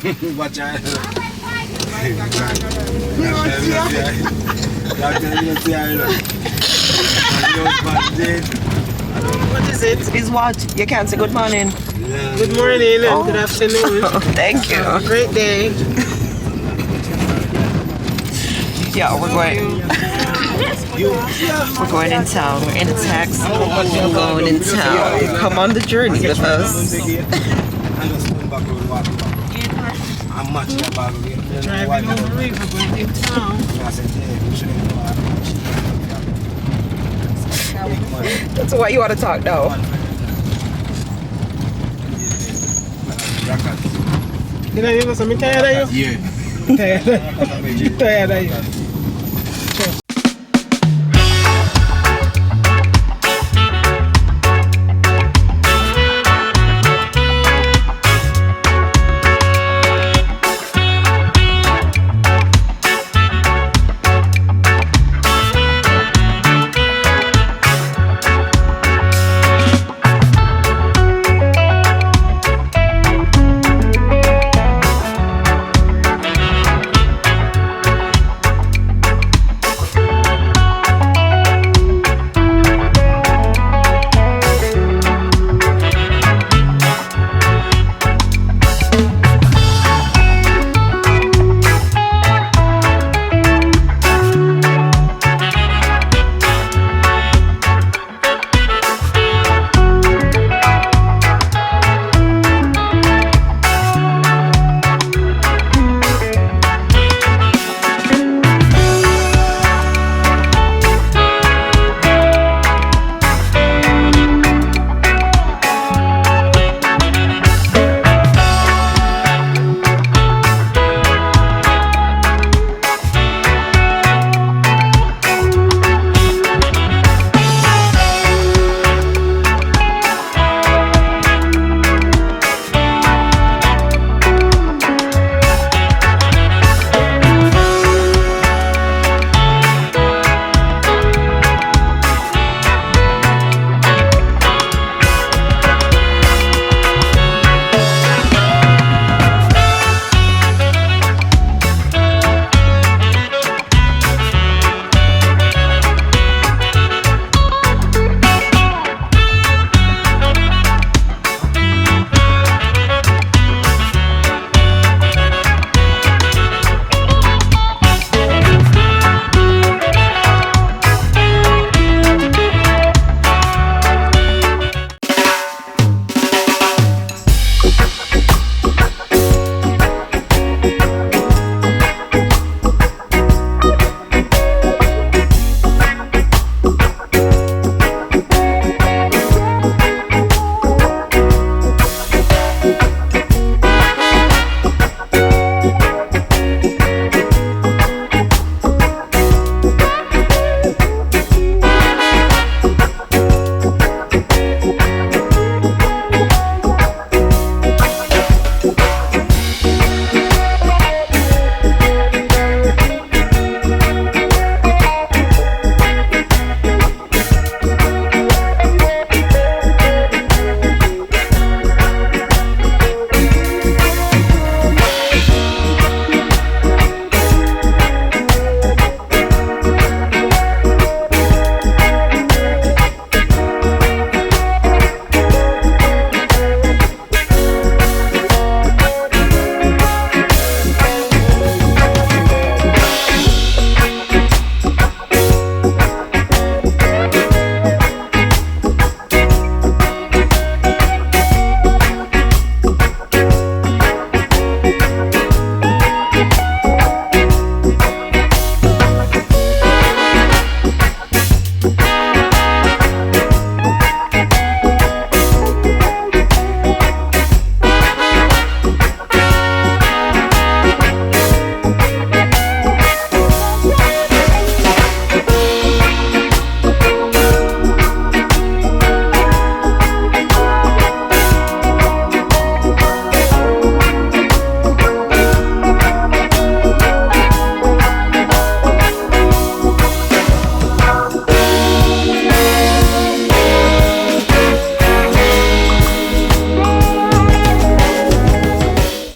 Watch out. What is it? Is what? You can't say good morning. Good morning and good afternoon. Thank you. Great day. Yeah, we're going. We're going in town. We're in a taxi. We're going in town. Come on the journey with us. Driving on the river, going in town. That's why you want to talk now. Did I ever say I'm tired of you? Yeah. Tired. Tired of you.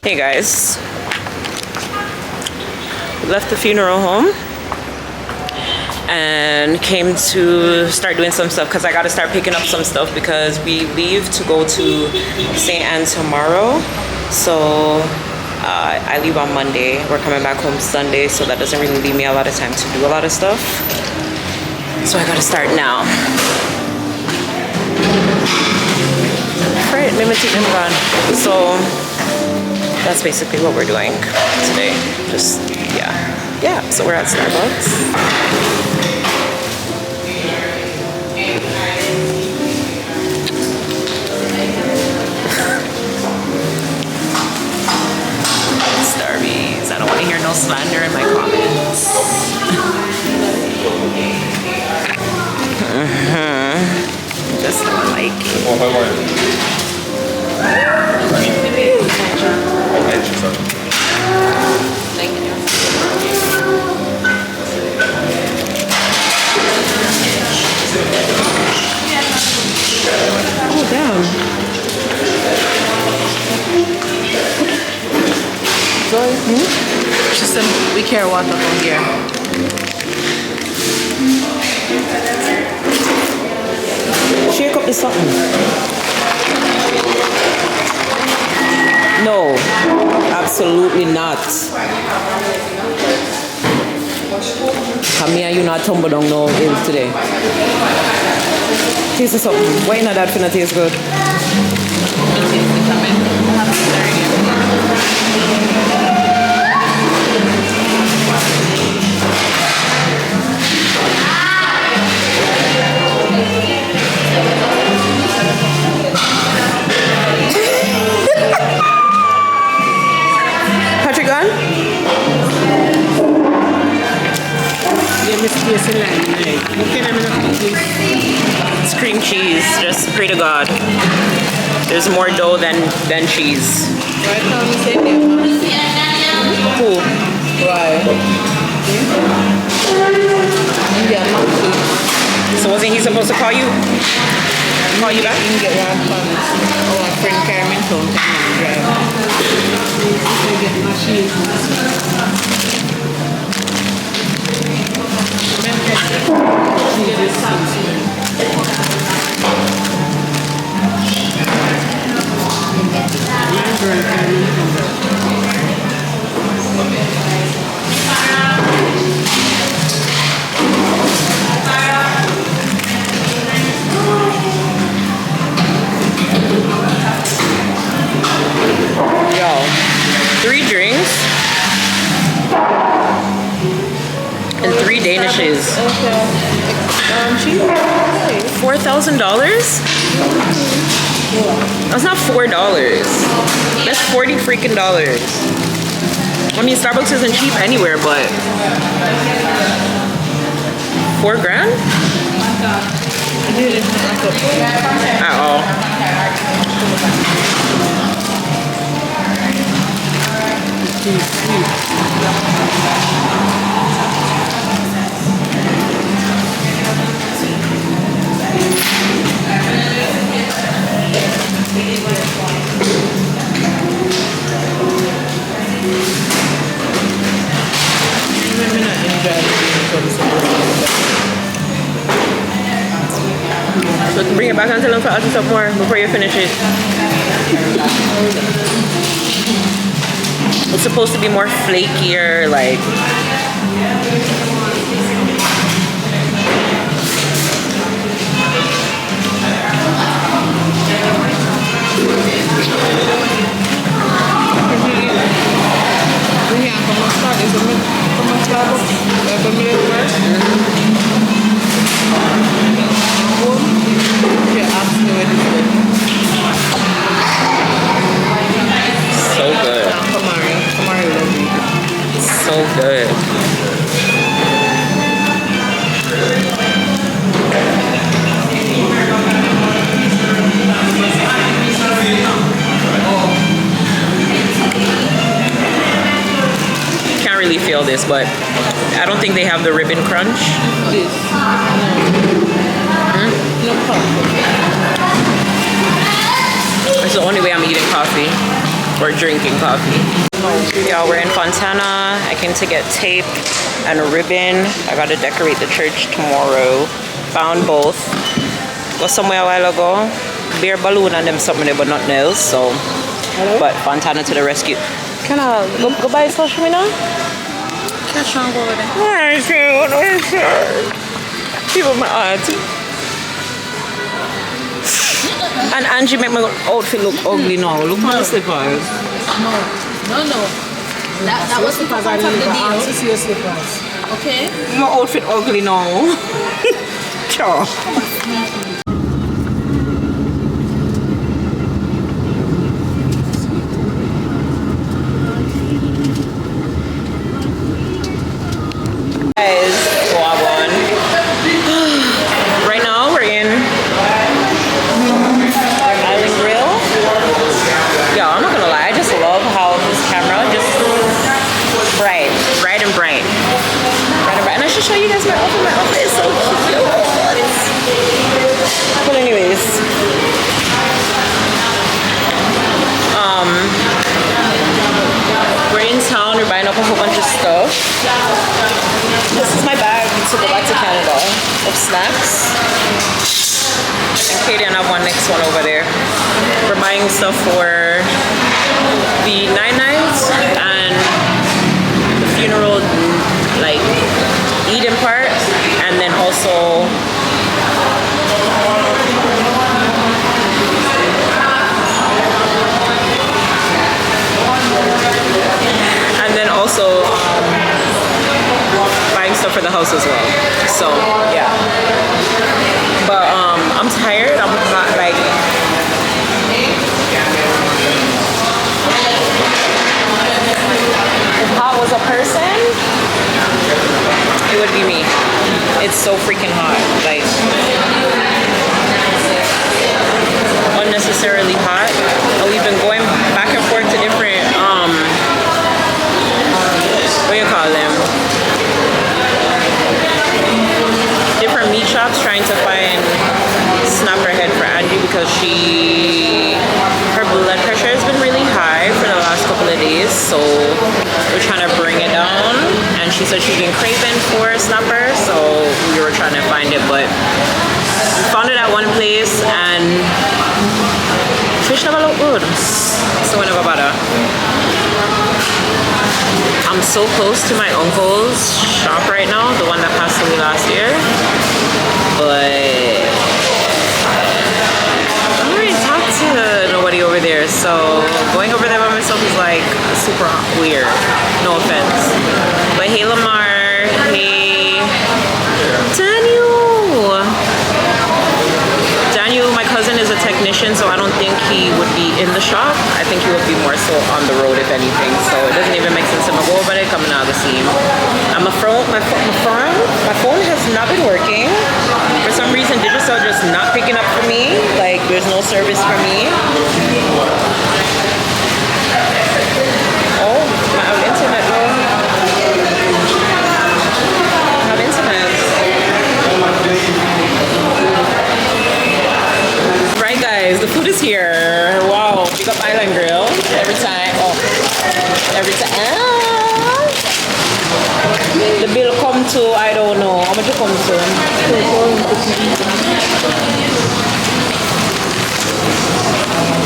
Hey guys, left the funeral home and came to start doing some stuff because I got to start picking up some stuff because we leave to go to St. Anne tomorrow. So I leave on Monday. We're coming back home Sunday, so that doesn't really leave me a lot of time to do a lot of stuff. So I got to start now. Right, so that's basically what we're doing today. Just yeah, so we're at Starbucks. Starbies, I don't want to hear no slander in my comments. Just don't like it. Thank you. Oh, damn. Zoe? She said we carry water from here. Shake up the something. No, absolutely not. Come here, you not tumble down no hill today. Taste something. Why not that finna taste good? Patrick gone? It's cream cheese, just pray to God. There's more dough than cheese. Who? So wasn't he supposed to call you? Call you back? You can get one from our friend Carmen told me to Yo, 3 drinks and 3 Danishes. $4,000? That's not $4. That's $40 freaking dollars. I mean, Starbucks isn't cheap anywhere, but $4 grand? At all. So bring it back and tell them to add some more before you finish it. It's supposed to be more flakier, like. So good. So good. Can't really feel this, but I don't think they have the ribbon crunch. This. No. No coffee. It's the only way I'm eating coffee. We're drinking coffee. Yeah, we're in Fontana. I came to get tape and a ribbon. I gotta decorate the church tomorrow. Found both. Was somewhere a while ago. Beer balloon and them something there, but nothing else. So, but Fontana to the rescue. Can I go buy stuff for me now? Cash on go over there. Where is it? People my auntie. And Angie make my outfit look ugly now. Look at the slippers. No. That was the part of the deal. See your slippers. Okay. My outfit ugly now. Sure. Guys, Wagwan. Right now we're in Island Grill. Yeah, I'm not gonna lie, I just love how this camera just bright and bright. And I should show you guys my outfit. My outfit is so cute. But anyways, we're in town, we're buying up a whole bunch of stuff. This is my bag to go back to Canada of snacks. And Katie and I have one next one over there. We're buying stuff for the 9-nights and the funeral, like Eden part, and then also buying stuff for the house as well. So yeah, but I'm tired. I'm not like, if hot was a person, it would be me. It's so freaking hot, like unnecessarily hot. And we've been going back and forth to different what do you call them? Different meat shops trying to find snapper head for Angie because her blood pressure has been really high for the last couple of days, so we're trying to bring it down. And she said she's been craving for a snapper, so we were trying to find it, but we found it at one place and fish never look good, so we never bother. I'm so close to my uncle's shop right now, the one that passed away last year, but I don't really talk to nobody over there, so going over there by myself is like super weird, no offense. But hey Lamar, hey Daniel, my cousin is a technician, so I don't think he would be in the shop. I think he would be more so on the road if anything, so it doesn't even make sense to go over there coming out of the scene. My phone has not been working. For some reason, Digicel just not picking up for me. Like, there's no service for me. Oh, I have internet though. I have internet. Right guys, the food is here. Wow, big up Island Grill. Every time. The bill come to, I don't know. How much it come to?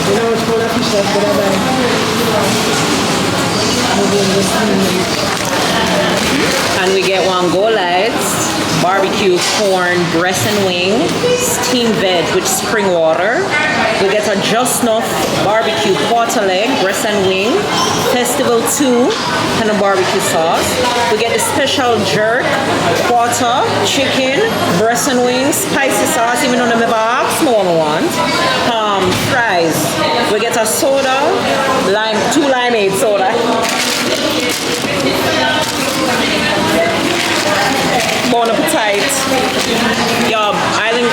You know what's called a fish that good And we get one Go Lights, barbecue corn, breast and wing, steamed veg with spring water. We get a Just Enough barbecue quarter leg, breast and wing, Festival 2 and a barbecue sauce. We get the special jerk, quarter, chicken, breast and wing, spicy sauce, even though I never asked more than one. Fries. We get a soda, two limeade soda. Bon appetit. Yo, Island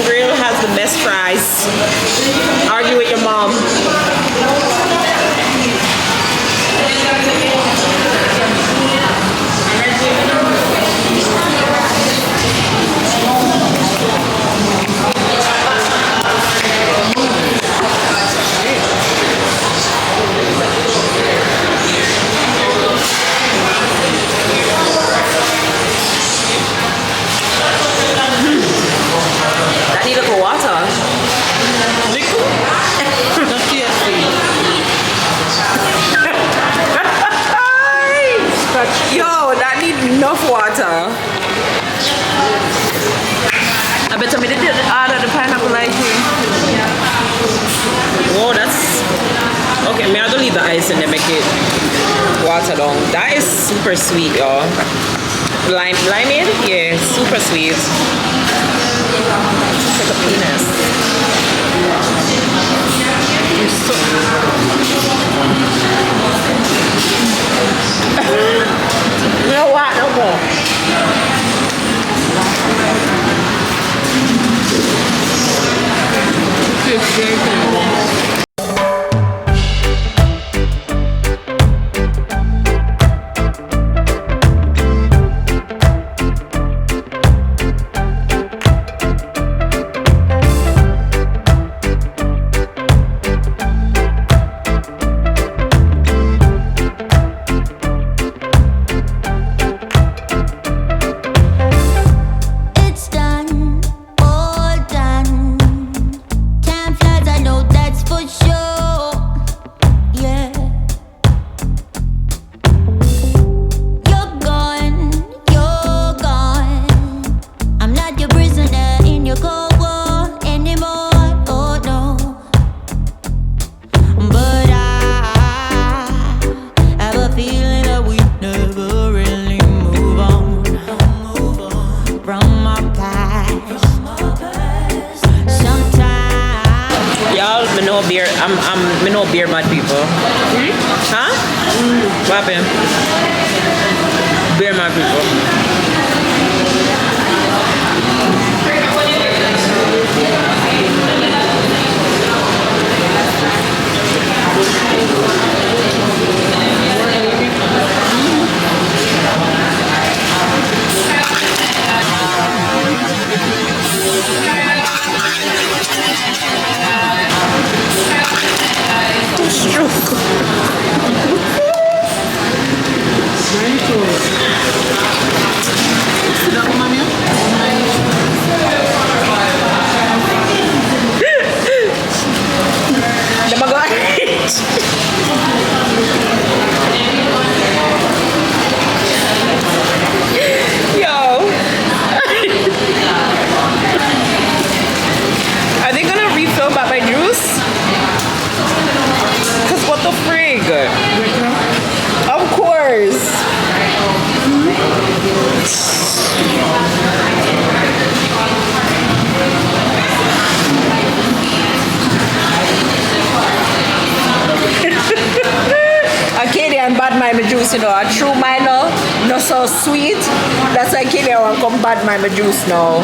Grill has the best fries. Argue with your mom. enough water. I bet somebody did order the pineapple ice cream. Whoa, that's okay. Me, I don't leave the ice and then make it water down. That is super sweet, y'all. Limeade? Yeah, super sweet. It's like a penis. You know what? No more. It's done, all done. Time flies, I know that's for sure. Yeah. You're gone, you're gone. I'm not your prisoner in your cold war anymore. Oh no. But I have a feeling that we never really move on from our past. Sometimes Y'all, me know beer. Me know beer mad people. Huh? What happened? Beer mad people. Them a go Yo. Are they gonna refill back my juice? Cause what the frig? Of course. Acadian bad my juice, you know. A true minor, not so sweet. That's why Acadian want come bad my juice now.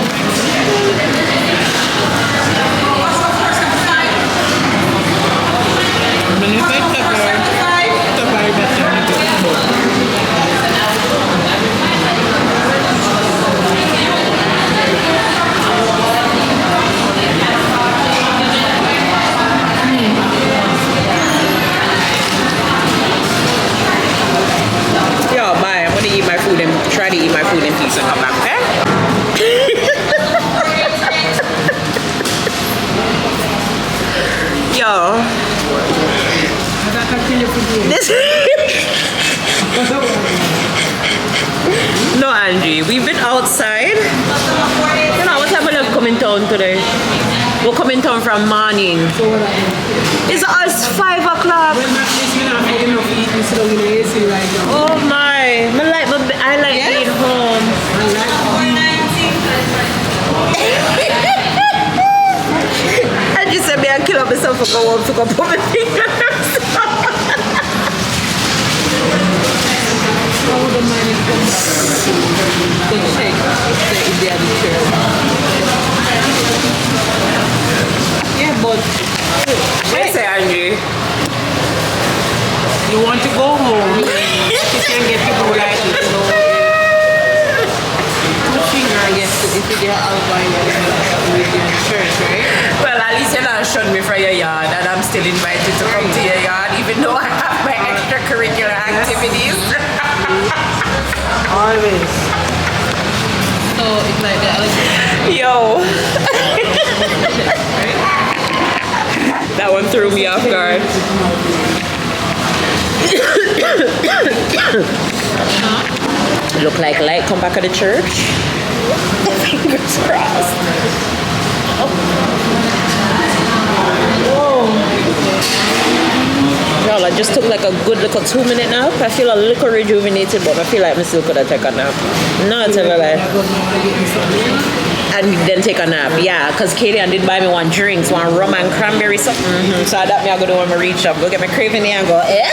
Yo, bye. I'm gonna eat my food and try to eat my food in peace and come back, okay? Yo. This No, Angie, we've been outside. You know, what time are we coming town today? We're coming town from morning. It's us 5 o'clock. Oh my. I like being home. I just said, I kill up myself for go home to go put my fingers. Yeah, but What you say, Angie? you want to go home. You can get people like it. So, two finger, I guess, if you get outline with your church, right? Well, at least you're not showing me from your yard, and I'm still invited to come to your yard, even though I have my extracurricular activities. Always. So it's like that. Yo. That one threw me off guard. Look like light come back at the church. Fingers crossed. Y'all, I just took like a good little 2-minute nap. I feel a little rejuvenated, but I feel like I still could have taken a nap. No, it's a lie. And then take a nap, yeah, because Katie did buy me one drinks, one rum and cranberry something. So I thought me I go do when I reach up, go get my craving here and go, eh.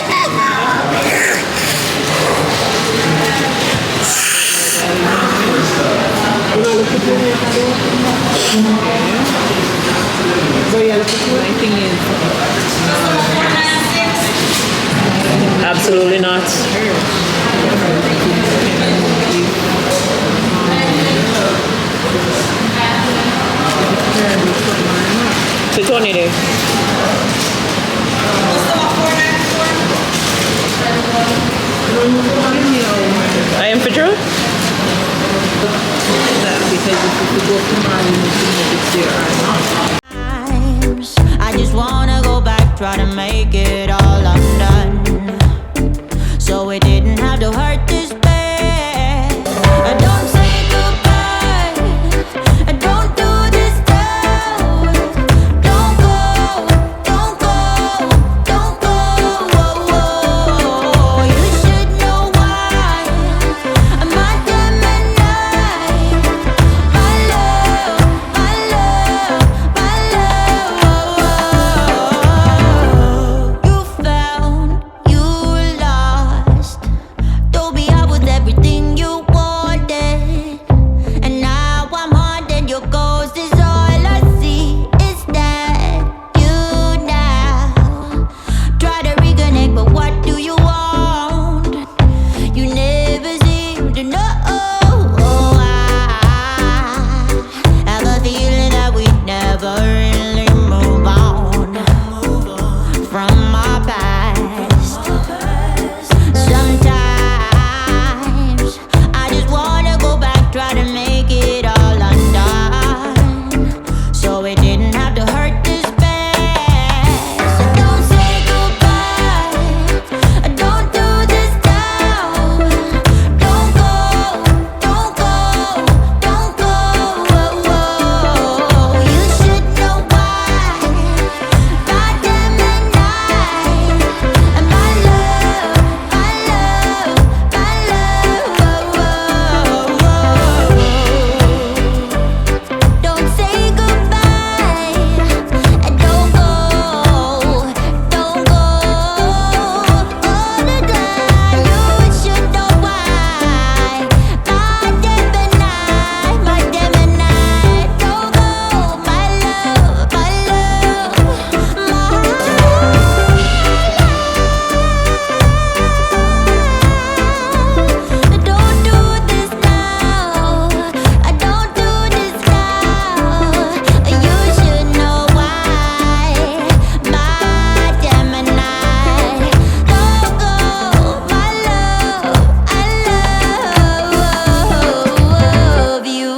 Absolutely not. 220 there. I am for sure. I just wanna go back, try to make it all undone, so it didn't have to hurt this bad. Don't say goodbye, don't do this now. Don't go, don't go, don't go. You should know why. My Gemini, my love, my love, my love. You found, you lost. Told me I was everything you wanted, and now I'm haunted. Your ghost is all I see. Is that you now? Try to reconnect, but what do you want? You never seem to know. I have a feeling that we never really move on from our past. Sometimes I just wanna go back, try to make it all undone, so it didn't have to hurt this bad. So don't say goodbye, don't do this now. Don't go, don't go, don't go. You should know why. My Gemini, and my love, my love, my love. Don't say goodbye, and don't go, don't go. All the time, you should know why. My Gemini, don't go. My love, my love, don't do this now. Don't do this now. You should know why. My Gemini, don't go. My love, I love you.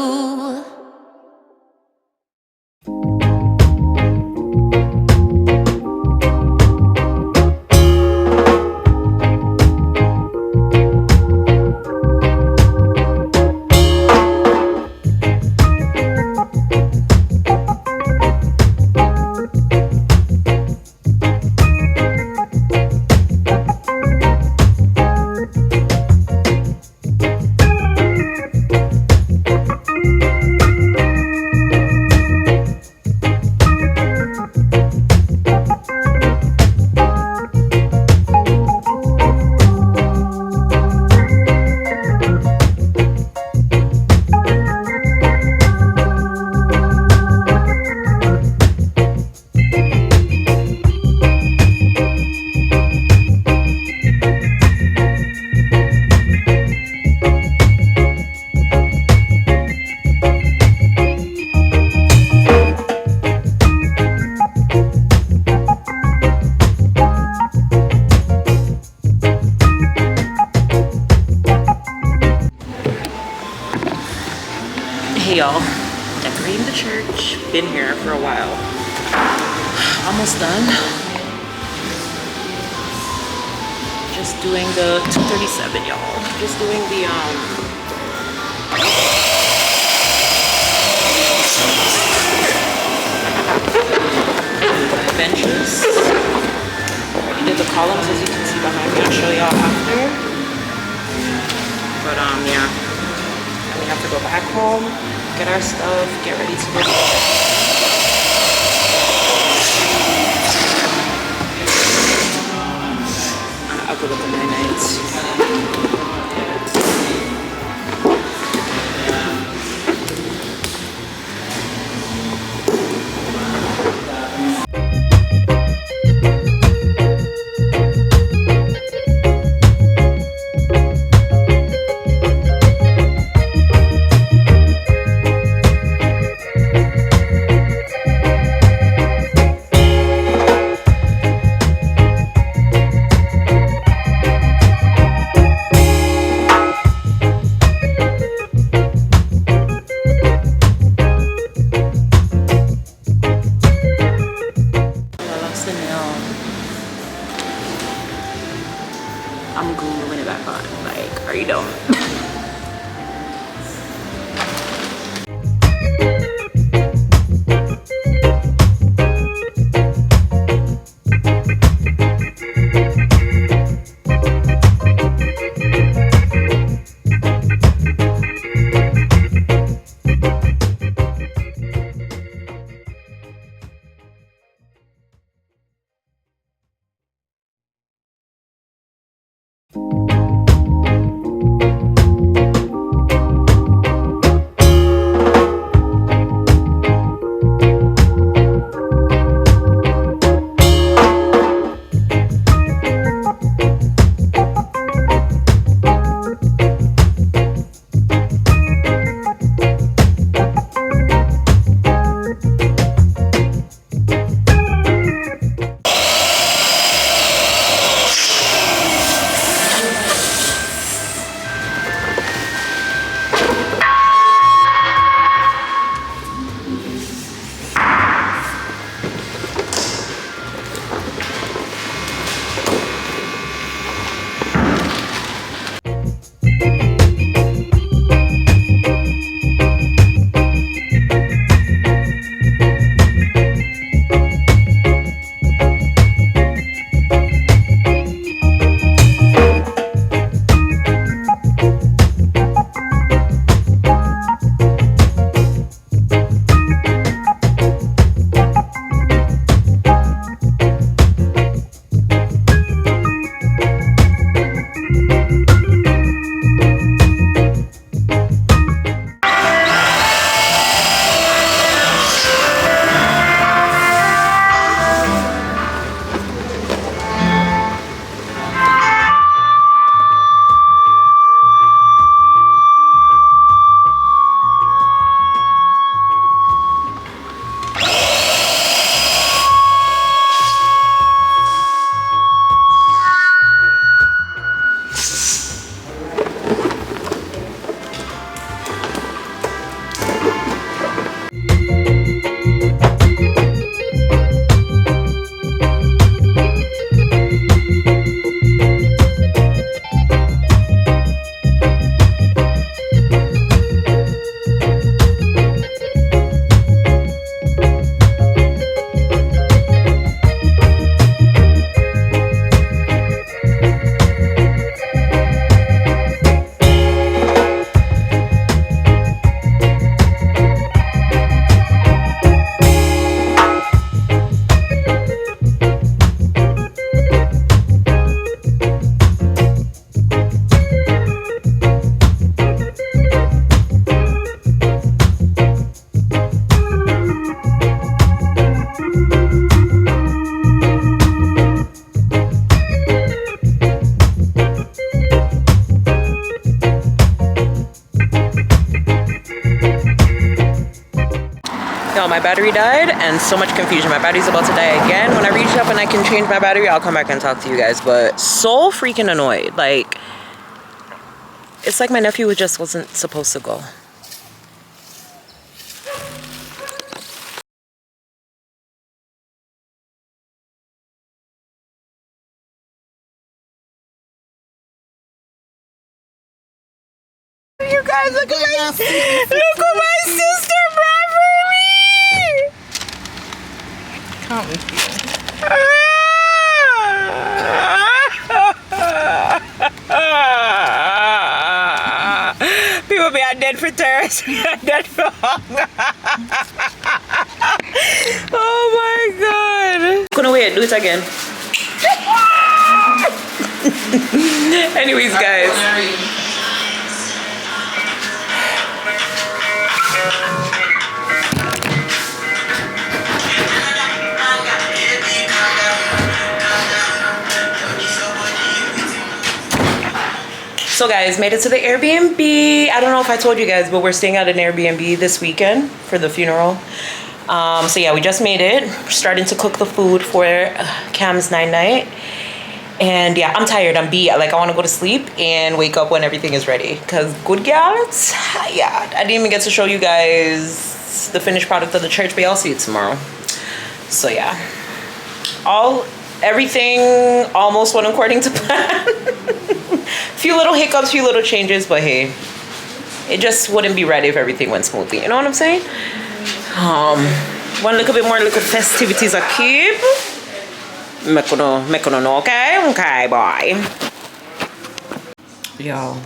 Hey y'all, decorating the church. Been here for a while. Almost done. Just doing the 237, y'all. Just doing the benches. Already did the columns, as you can see behind me. I'll show y'all after. But yeah. And we have to go back home, get our stuff, get ready to go. I'll go look at my nights. I'm gluing it back on. Like, are you dumb? Y'all, my battery died and so much confusion. My battery's about to die again. When I reach up and I can change my battery, I'll come back and talk to you guys. But so freaking annoyed. Like, it's like my nephew just wasn't supposed to go. You guys, look at my sister brought for me. Can't with you. People be dead for thirst. Dead for hunger. Oh my god. Gonna wait, do it again. Anyways, guys. So guys, made it to the Airbnb. I don't know if I told you guys, but we're staying at an Airbnb this weekend for the funeral. So yeah, we just made it. We're starting to cook the food for Cam's night. And yeah, I'm tired. I'm beat. Like I want to go to sleep and wake up when everything is ready. Cause good girls, yeah. I didn't even get to show you guys the finished product of the church, but I'll see it tomorrow. So yeah, everything almost went according to plan. Few little hiccups, few little changes, but hey, it just wouldn't be ready if everything went smoothly. You know what I'm saying? One little bit more little festivities I keep. Me kono no, okay? Okay, bye. Y'all.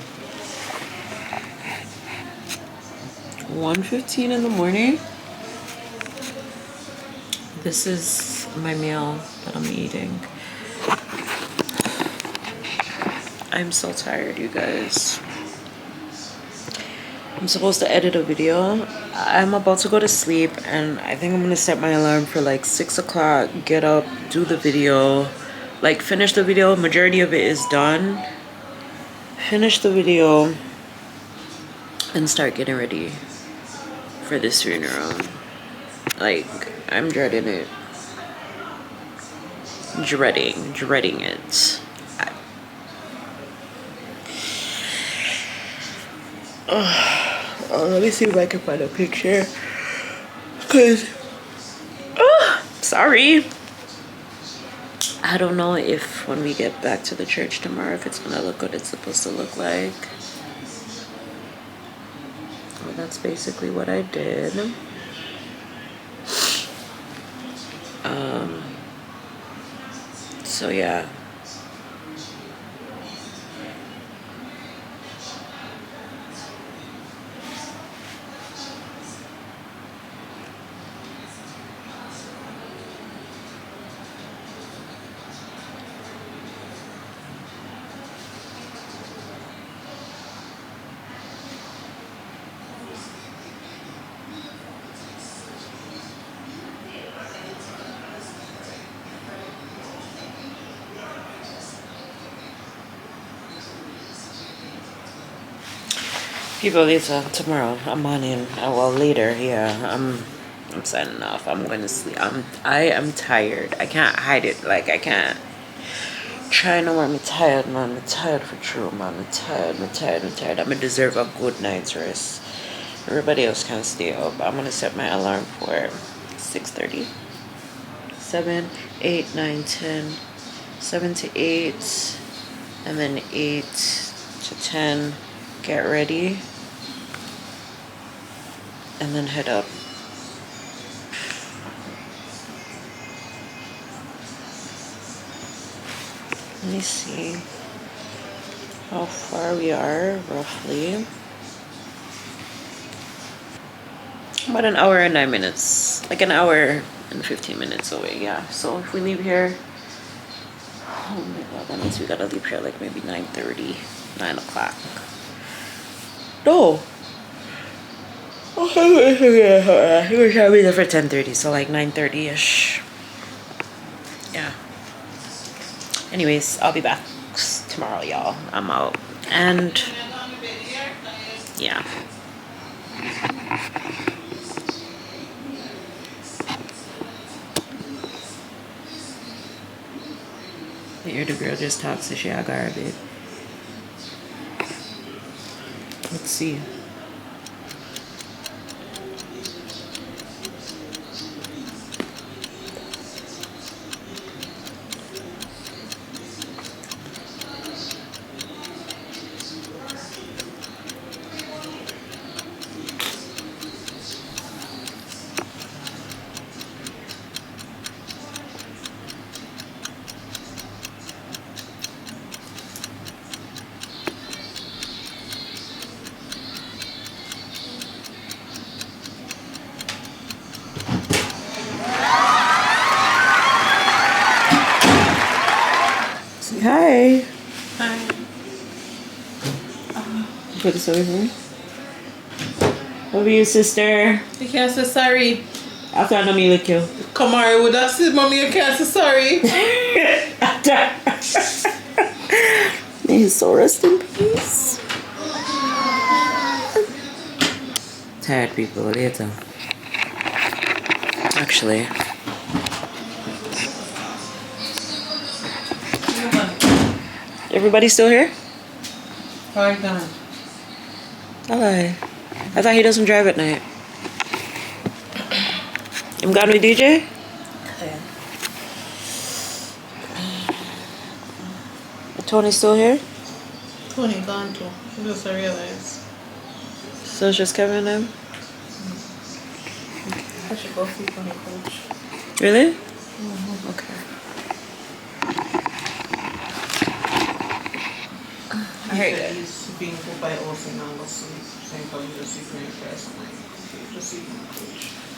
1:15 in the morning. This is my meal that I'm eating. I'm so tired, you guys. I'm supposed to edit a video. I'm about to go to sleep and I think I'm gonna set my alarm for like 6 o'clock, get up, do the video, like finish the video. Majority of it is done. Finish the video and start getting ready for this funeral. Like, I'm dreading it. Dreading it. Let me see if I can find a picture. Cause, sorry. I don't know if when we get back to the church tomorrow, if it's gonna look what it's supposed to look like. Well, that's basically what I did. So yeah. People, later tomorrow. I'm on in. Well, later. Yeah, I'm signing off. I'm going to sleep. I am tired. I can't hide it. Like I can't try no more. I'm tired, man. I'm tired for true, man. I'm tired. I'm gonna deserve a good night's rest. Everybody else can stay up. I'm gonna set my alarm for 6:30. 7, 8, 9, 10. 7 to 8, and then 8 to 10. Get ready. And then head up. Let me see how far we are, roughly. About an hour and 9 minutes. Like an hour and 15 minutes away, yeah. So if we leave here, oh my god, that means we gotta leave here like maybe 9:30, 9 o'clock. No. We're trying to be there for 10:30, so like 9:30ish. Yeah. Anyways, I'll be back tomorrow, y'all. I'm out. And yeah. I hear the girl just talks to she garbage. Let's see. Hi. Hi. Put this over here. Over you, sister. You can't say sorry. After I know me lick you. Come on, would I say, mommy, you can't say sorry. May his soul rest in peace. Tired people, later. Actually. Everybody still here? Right now. Alright. I thought he doesn't drive at night. I'm gone with DJ? Tony's still here? Tony gone too. I just realized. So it's just Kevin and him? I should go sleep on the couch. Really? Okay. I heard that. He's being put by off and I'll go sleep. Same time, just sleep on your first night. Just sleep on the couch.